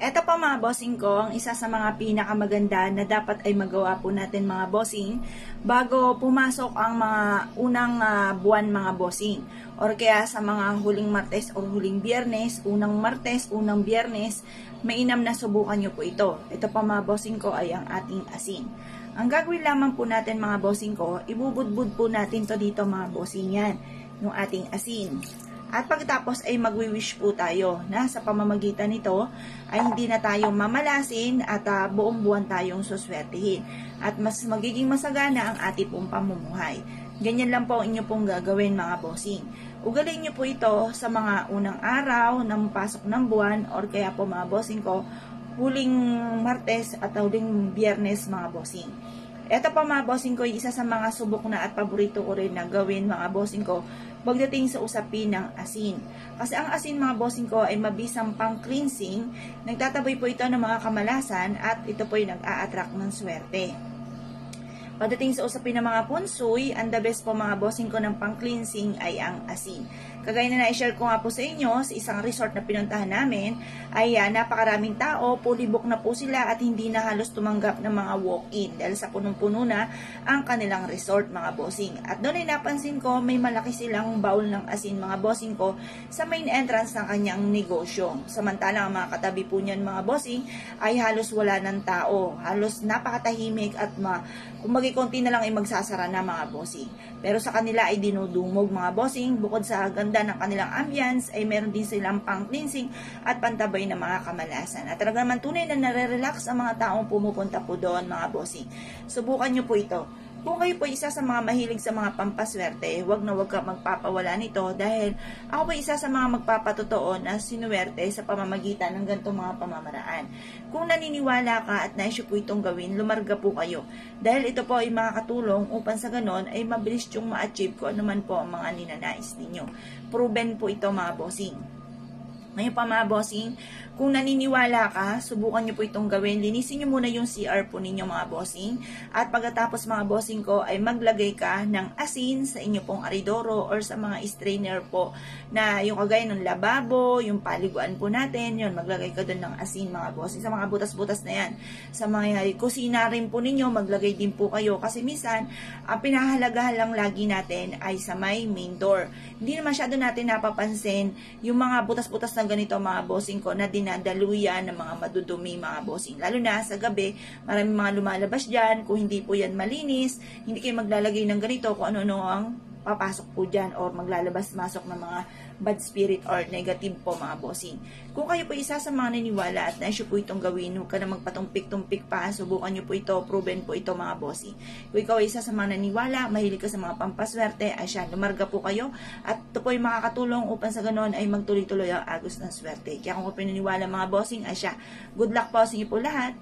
Eto pa mga bossing ko, ang isa sa mga pinakamaganda na dapat ay magawa po natin mga bossing bago pumasok ang mga unang buwan mga bossing. Or kaya sa mga huling Martes o huling Biyernes, unang Martes, unang Biyernes, mainam na subukan nyo po ito. Ito pa mga bossing ko ay ang ating asin. Ang gagawin lamang po natin mga bossing ko, ibubudbud po natin to dito mga bossing yan, yung ating asin. At pagkatapos ay magwi-wish po tayo na sa pamamagitan nito ay hindi na tayo mamalasin at buong buwan tayong suswertihin. At mas magiging masagana ang ating pong pamumuhay. Ganyan lang po ang inyo pong gagawin mga bossing. Ugalin nyo po ito sa mga unang araw ng pasok ng buwan or kaya po mga bossing ko, huling Martes at huling Biyernes mga bossing. Ito pa mga bossing ko, isa sa mga subok na at paborito ko rin na gawin mga bossing ko pagdating sa usapin ng asin. Kasi ang asin mga bossing ko ay mabisang pang cleansing, nagtataboy po ito ng mga kamalasan at ito po ay nag-a-attract ng swerte. Pagdating sa usapin ng mga punsoy, ang the best po mga bossing ko ng pang-cleansing ay ang asin. Kagaya na na-share ko nga po sa inyo, sa isang resort na pinuntahan namin, ay napakaraming tao, fully book na po sila at hindi na halos tumanggap ng mga walk-in dahil sa punong-puno na ang kanilang resort mga bossing. At doon ay napansin ko, may malaki silang bowl ng asin mga bossing ko sa main entrance ng kanyang negosyo. Samantalang ang mga katabi po niyan mga bossing ay halos wala ng tao, halos napakatahimik at kung konti na lang ay magsasara na mga bossing. Pero sa kanila ay dinudumog mga bossing, bukod sa ganda ng kanilang ambience, ay meron din silang pang-cleansing at pantabay na mga kamalasan. At talaga naman tunay na nare-relax ang mga taong pumupunta po doon mga bossing. Subukan nyo po ito. Kung kayo po isa sa mga mahilig sa mga pampaswerte, wag na wag ka magpapawala nito dahil ako po isa sa mga magpapatotoo na sinuwerte sa pamamagitan ng ganitong mga pamamaraan. Kung naniniwala ka at naisyo po itong gawin, lumarga po kayo. Dahil ito po ay makakatulong upang sa ganon ay mabilis yung ma-achieve ko anuman po ang mga ninanais ninyo. Proven po ito mga bossing. Ngayon pa mga bossing, kung naniniwala ka, subukan nyo po itong gawin. Linisin nyo muna yung CR po ninyo mga bossing. At pagkatapos mga bossing ko ay maglagay ka ng asin sa inyo pong aridoro or sa mga strainer po na yung kagaya ng lababo, yung paliguan po natin, yun, maglagay ka doon ng asin mga bossing. Sa mga butas-butas na yan. Sa mga kusina rin po ninyo, maglagay din po kayo. Kasi minsan, ang pinahalagahan lang lagi natin ay sa may main door. Hindi na masyado natin napapansin yung mga butas-butas na ganito mga bossing ko na dinadaluyan ng mga madudumi mga bossing. Lalo na sa gabi, maraming mga lumalabas dyan. Kung hindi po yan malinis, hindi kayo maglalagay ng ganito kung ano-ano ang papasok po dyan or maglalabas-masok ng mga bad spirit or negative po mga bossing. Kung kayo po isa sa mga naniniwala at naisyo po itong gawin, huwag ka na magpatumpik-tumpik pa, subukan nyo po ito, proven po ito mga bossing. Kung ikaw ay isa sa mga naniniwala, mahilig ka sa mga pampaswerte, ay siya, lumarga po kayo at ito po ay makakatulong upang sa ganon ay magtuloy-tuloy ang agos ng swerte. Kaya kung po pinaniwala mga bossing, ay siya, good luck po sa inyo po lahat.